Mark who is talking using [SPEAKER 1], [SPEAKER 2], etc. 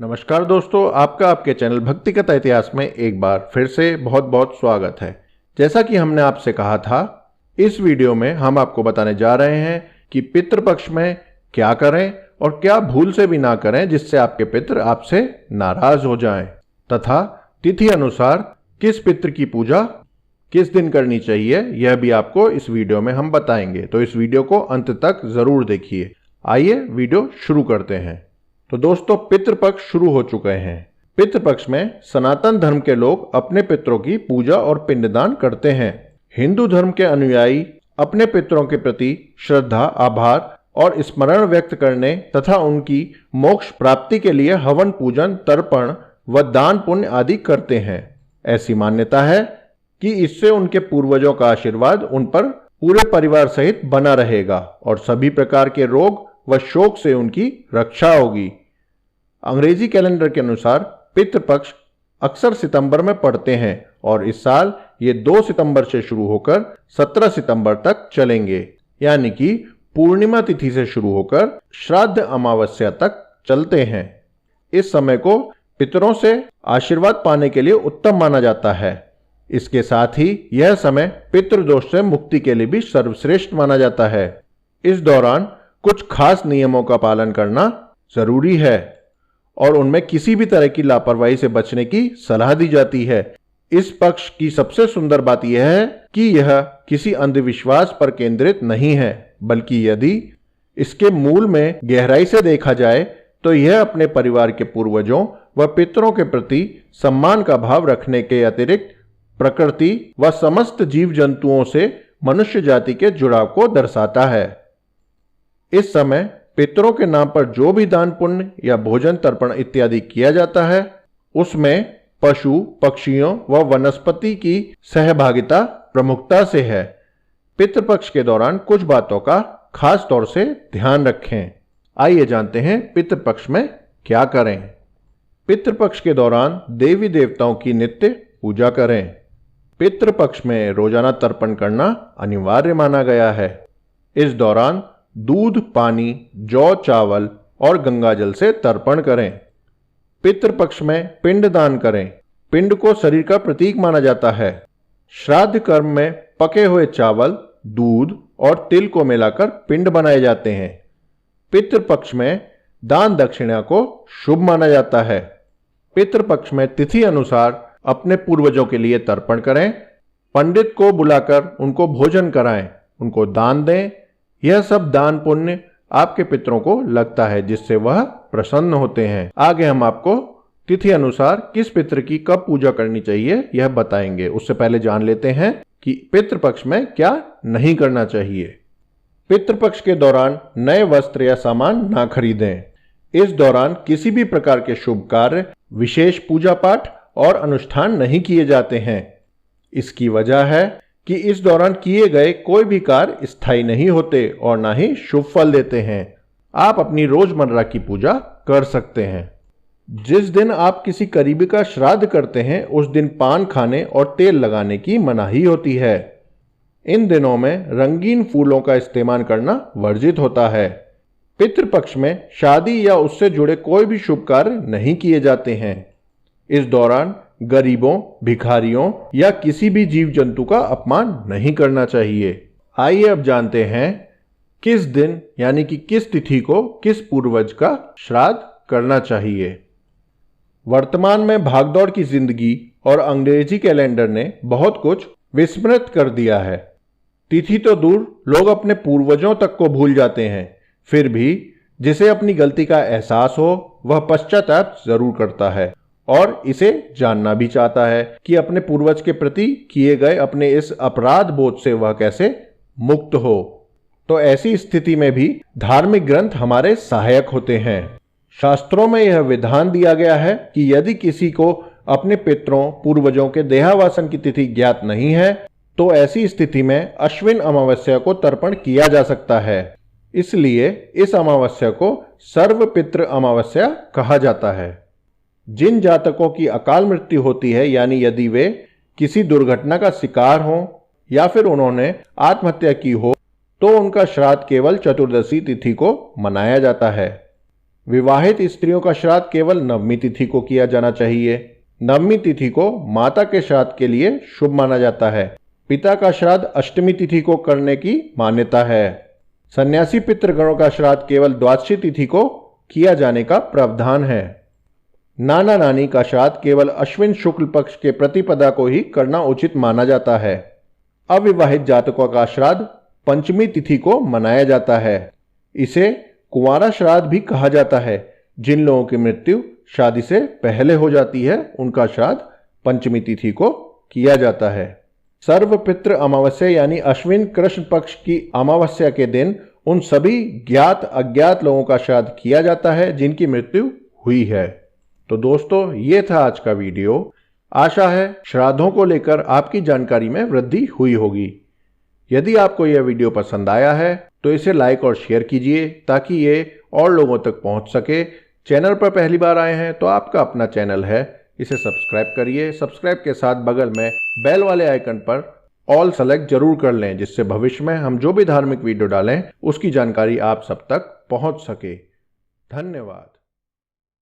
[SPEAKER 1] नमस्कार दोस्तों, आपका आपके चैनल भक्ति कथा इतिहास में एक बार फिर से बहुत बहुत स्वागत है। जैसा कि हमने आपसे कहा था, इस वीडियो में हम आपको बताने जा रहे हैं कि पितृपक्ष में क्या करें और क्या भूल से भी ना करें जिससे आपके पितृ आपसे नाराज हो जाएं, तथा तिथि अनुसार किस पितृ की पूजा किस दिन करनी चाहिए यह भी आपको इस वीडियो में हम बताएंगे। तो इस वीडियो को अंत तक जरूर देखिए। आइए वीडियो शुरू करते हैं। तो दोस्तों, पितृपक्ष शुरू हो चुके हैं। पितृपक्ष में सनातन धर्म के लोग अपने पितरों की पूजा और पिंडदान करते हैं। हिंदू धर्म के अनुयायी अपने पितरों के प्रति श्रद्धा, आभार और स्मरण व्यक्त करने तथा उनकी मोक्ष प्राप्ति के लिए हवन, पूजन, तर्पण व दान पुण्य आदि करते हैं। ऐसी मान्यता है कि इससे उनके पूर्वजों का आशीर्वाद उन पर पूरे परिवार सहित बना रहेगा और सभी प्रकार के रोग व शोक से उनकी रक्षा होगी। अंग्रेजी कैलेंडर के अनुसार पितृपक्ष अक्सर सितंबर में पड़ते हैं और इस साल ये 2 सितंबर से शुरू होकर 17 सितंबर तक चलेंगे, यानी कि पूर्णिमा तिथि से शुरू होकर श्राद्ध अमावस्या तक चलते हैं। इस समय को पितरों से आशीर्वाद पाने के लिए उत्तम माना जाता है। इसके साथ ही यह समय पितृदोष से मुक्ति के लिए भी सर्वश्रेष्ठ माना जाता है। इस दौरान कुछ खास नियमों का पालन करना जरूरी है और उनमें किसी भी तरह की लापरवाही से बचने की सलाह दी जाती है। इस पक्ष की सबसे सुंदर बात यह है कि यह किसी अंधविश्वास पर केंद्रित नहीं है, बल्कि यदि इसके मूल में गहराई से देखा जाए तो यह अपने परिवार के पूर्वजों व पितरों के प्रति सम्मान का भाव रखने के अतिरिक्त प्रकृति व समस्त जीव जंतुओं से मनुष्य जाति के जुड़ाव को दर्शाता है। इस समय पितरों के नाम पर जो भी दान पुण्य या भोजन, तर्पण इत्यादि किया जाता है, उसमें पशु, पक्षियों व वनस्पति की सहभागिता प्रमुखता से है। पितृपक्ष के दौरान कुछ बातों का खास तौर से ध्यान रखें। आइए जानते हैं पितृपक्ष में क्या करें। पितृपक्ष के दौरान देवी देवताओं की नित्य पूजा करें। पितृपक्ष में रोजाना तर्पण करना अनिवार्य माना गया है। इस दौरान दूध, पानी, जौ, चावल और गंगाजल से तर्पण करें। पितृपक्ष में पिंड दान करें। पिंड को शरीर का प्रतीक माना जाता है। श्राद्ध कर्म में पके हुए चावल, दूध और तिल को मिलाकर पिंड बनाए जाते हैं। पितृपक्ष में दान दक्षिणा को शुभ माना जाता है। पितृपक्ष में तिथि अनुसार अपने पूर्वजों के लिए तर्पण करें। पंडित को बुलाकर उनको भोजन कराएं, उनको दान दें। यह सब दान पुण्य आपके पितरों को लगता है, जिससे वह प्रसन्न होते हैं। आगे हम आपको तिथि अनुसार किस पितृ की कब पूजा करनी चाहिए यह बताएंगे। उससे पहले जान लेते हैं कि पितृपक्ष में क्या नहीं करना चाहिए। पितृपक्ष के दौरान नए वस्त्र या सामान ना खरीदें। इस दौरान किसी भी प्रकार के शुभ कार्य, विशेष पूजा पाठ और अनुष्ठान नहीं किए जाते हैं। इसकी वजह है कि इस दौरान किए गए कोई भी कार्य स्थायी नहीं होते और ना ही शुभ फल देते हैं। आप अपनी रोजमर्रा की पूजा कर सकते हैं। जिस दिन आप किसी करीबी का श्राद्ध करते हैं, उस दिन पान खाने और तेल लगाने की मनाही होती है। इन दिनों में रंगीन फूलों का इस्तेमाल करना वर्जित होता है। पितृपक्ष में शादी या उससे जुड़े कोई भी शुभ कार्य नहीं किए जाते हैं। इस दौरान गरीबों, भिखारियों या किसी भी जीव जंतु का अपमान नहीं करना चाहिए। आइए अब जानते हैं किस दिन यानी कि किस तिथि को किस पूर्वज का श्राद्ध करना चाहिए। वर्तमान में भागदौड़ की जिंदगी और अंग्रेजी कैलेंडर ने बहुत कुछ विस्मृत कर दिया है। तिथि तो दूर, लोग अपने पूर्वजों तक को भूल जाते हैं। फिर भी जिसे अपनी गलती का एहसास हो वह पश्चाताप जरूर करता है और इसे जानना भी चाहता है कि अपने पूर्वज के प्रति किए गए अपने इस अपराध बोध से वह कैसे मुक्त हो। तो ऐसी स्थिति में भी धार्मिक ग्रंथ हमारे सहायक होते हैं। शास्त्रों में यह विधान दिया गया है कि यदि किसी को अपने पितरों, पूर्वजों के देहावासन की तिथि ज्ञात नहीं है तो ऐसी स्थिति में अश्विन अमावस्या को तर्पण किया जा सकता है। इसलिए इस अमावस्या को सर्व पितृ अमावस्या कहा जाता है। जिन जातकों की अकाल मृत्यु होती है, यानी यदि वे किसी दुर्घटना का शिकार हों या फिर उन्होंने आत्महत्या की हो, तो उनका श्राद्ध केवल चतुर्दशी तिथि को मनाया जाता है। विवाहित स्त्रियों का श्राद्ध केवल नवमी तिथि को किया जाना चाहिए। नवमी तिथि को माता के श्राद्ध के लिए शुभ माना जाता है। पिता का श्राद्ध अष्टमी तिथि को करने की मान्यता है। सन्यासी पितृगणों का श्राद्ध केवल द्वादशी तिथि को किया जाने का प्रावधान है। नाना नानी का श्राद्ध केवल अश्विन शुक्ल पक्ष के प्रतिपदा को ही करना उचित माना जाता है। अविवाहित जातकों का श्राद्ध पंचमी तिथि को मनाया जाता है। इसे कुंवारा श्राद्ध भी कहा जाता है। जिन लोगों की मृत्यु शादी से पहले हो जाती है उनका श्राद्ध पंचमी तिथि को किया जाता है। सर्वपितृ अमावस्या यानी अश्विन कृष्ण पक्ष की अमावस्या के दिन उन सभी ज्ञात अज्ञात लोगों का श्राद्ध किया जाता है जिनकी मृत्यु हुई है। तो दोस्तों, ये था आज का वीडियो। आशा है श्राद्धों को लेकर आपकी जानकारी में वृद्धि हुई होगी। यदि आपको यह वीडियो पसंद आया है तो इसे लाइक और शेयर कीजिए ताकि ये और लोगों तक पहुंच सके। चैनल पर पहली बार आए हैं तो आपका अपना चैनल है, इसे सब्सक्राइब करिए। सब्सक्राइब के साथ बगल में बेल वाले आइकन पर ऑल सेलेक्ट जरूर कर लें, जिससे भविष्य में हम जो भी धार्मिक वीडियो डालें उसकी जानकारी आप सब तक पहुंच सके। धन्यवाद।